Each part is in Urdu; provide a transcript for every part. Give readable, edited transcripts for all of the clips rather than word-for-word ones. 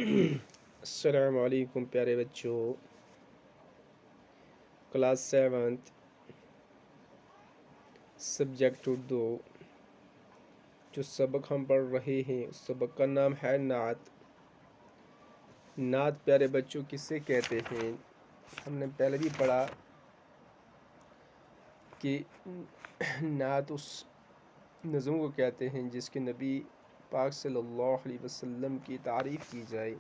السلام علیکم پیارے بچوں، کلاس 7 سبجیکٹ اردو جو سبق ہم پڑھ رہے ہیں اس سبق کا نام ہے نعت۔ نعت پیارے بچوں کسے کہتے ہیں؟ ہم نے پہلے بھی پڑھا کہ نعت اس نظم کو کہتے ہیں جس کے نبی پاک صلی اللہ علیہ وسلم کی تعریف کی جائے۔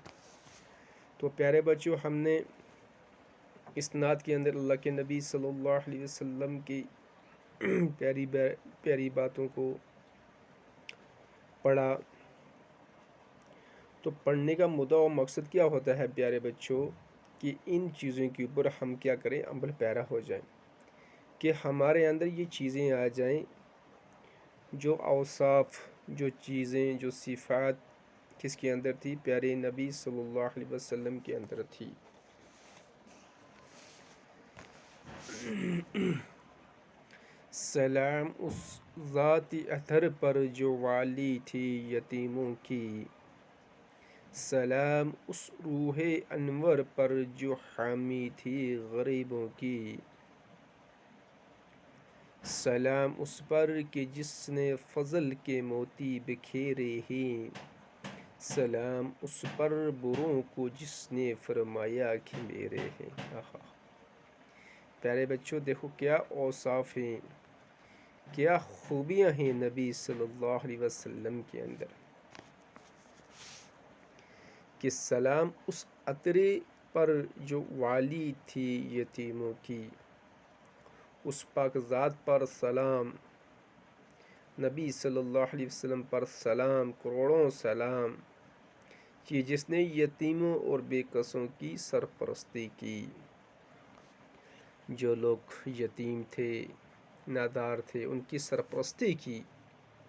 تو پیارے بچوں، ہم نے اس نعت کے اندر اللہ کے نبی صلی اللہ علیہ وسلم کی پیاری باتوں کو پڑھا۔ تو پڑھنے کا مدعا و مقصد کیا ہوتا ہے پیارے بچوں؟ کہ ان چیزوں کے اوپر ہم کیا کریں؟ عمل پیرا ہو جائیں، کہ ہمارے اندر یہ چیزیں آ جائیں جو اوصاف، جو چیزیں، جو صفات کس کے اندر تھی؟ پیارے نبی صلی اللہ علیہ وسلم کے اندر تھی۔ سلام اس ذات اطہر پر جو والی تھی یتیموں کی، سلام اس روح انور پر جو حامی تھی غریبوں کی، سلام اس پر کہ جس نے فضل کے موتی بکھیرے ہیں، سلام اس پر بروں کو جس نے فرمایا کہ میرے ہیں۔ پیارے بچوں دیکھو کیا اوصاف ہیں، کیا خوبیاں ہیں نبی صلی اللہ علیہ وسلم کے اندر، کہ سلام اس عطرے پر جو والی تھی یتیموں کی، اس پاک ذات پر سلام، نبی صلی اللہ علیہ وسلم پر سلام، کروڑوں سلام، کہ جس نے یتیموں اور بے کسوں کی سرپرستی کی۔ جو لوگ یتیم تھے، نادار تھے، ان کی سرپرستی کی۔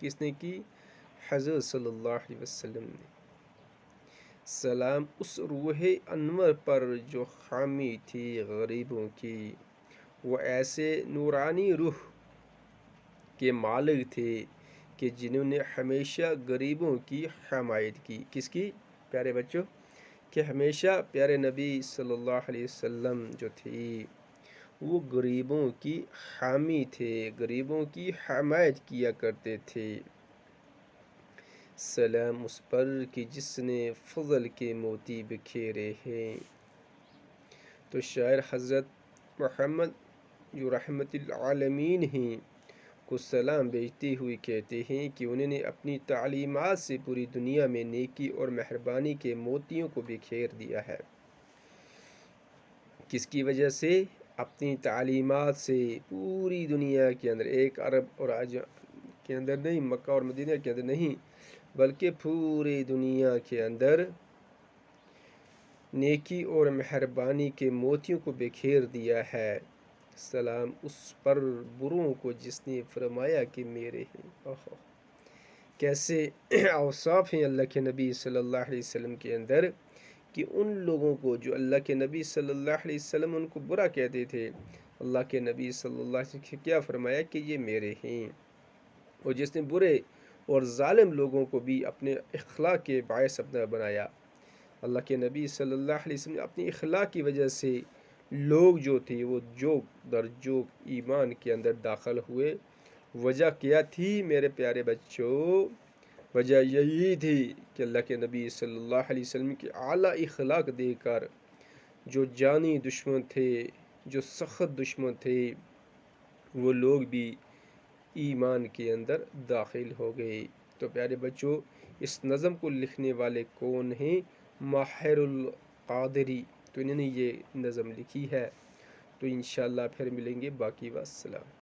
کس نے کی؟ حضرت صلی اللہ علیہ وسلم نے۔ سلام اس روح انور پر جو حامی تھی غریبوں کی، وہ ایسے نورانی روح کے مالک تھے کہ جنہوں نے ہمیشہ غریبوں کی حمایت کی۔ کس کی پیارے بچوں؟ کہ ہمیشہ پیارے نبی صلی اللہ علیہ وسلم جو تھی وہ غریبوں کی حامی تھے، غریبوں کی حمایت کیا کرتے تھے۔ سلام اس پر کہ جس نے فضل کے موتی بکھیرے ہیں۔ تو شاعر حضرت محمد جو رحمت العالمین ہیں کو سلام بھیجتے ہوئے کہتے ہیں کہ انہوں نے اپنی تعلیمات سے پوری دنیا میں نیکی اور مہربانی کے موتیوں کو بکھیر دیا ہے۔ کس کی وجہ سے؟ اپنی تعلیمات سے پوری دنیا کے اندر، ایک عرب اور عجم کے اندر نہیں، مکہ اور مدینہ کے اندر نہیں، بلکہ پوری دنیا کے اندر نیکی اور مہربانی کے موتیوں کو بکھیر دیا ہے۔ سلام اس پر بروں کو جس نے فرمایا کہ میرے ہیں۔ کیسے اوصاف ہیں اللہ کے نبی صلی اللہ علیہ وسلم کے اندر، کہ ان لوگوں کو جو اللہ کے نبی صلی اللہ علیہ وسلم ان کو برا کہتے تھے، اللہ کے نبی صلی اللہ علیہ وسلم کیا فرمایا کہ یہ میرے ہیں۔ اور جس نے برے اور ظالم لوگوں کو بھی اپنے اخلاق کے باعث اپنا بنایا، اللہ کے نبی صلی اللہ علیہ وسلم اپنی اخلاق کی وجہ سے لوگ جو تھے وہ جوک در جوک ایمان کے اندر داخل ہوئے۔ وجہ کیا تھی میرے پیارے بچوں؟ وجہ یہی تھی کہ اللہ کے نبی صلی اللہ علیہ وسلم کی اعلیٰ اخلاق دیکھ کر جو جانی دشمن تھے، جو سخت دشمن تھے، وہ لوگ بھی ایمان کے اندر داخل ہو گئے۔ تو پیارے بچوں، اس نظم کو لکھنے والے کون ہیں؟ ماہر القادری، تو انہوں نے یہ نظم لکھی ہے۔ تو انشاءاللہ پھر ملیں گے، باقی والسلام۔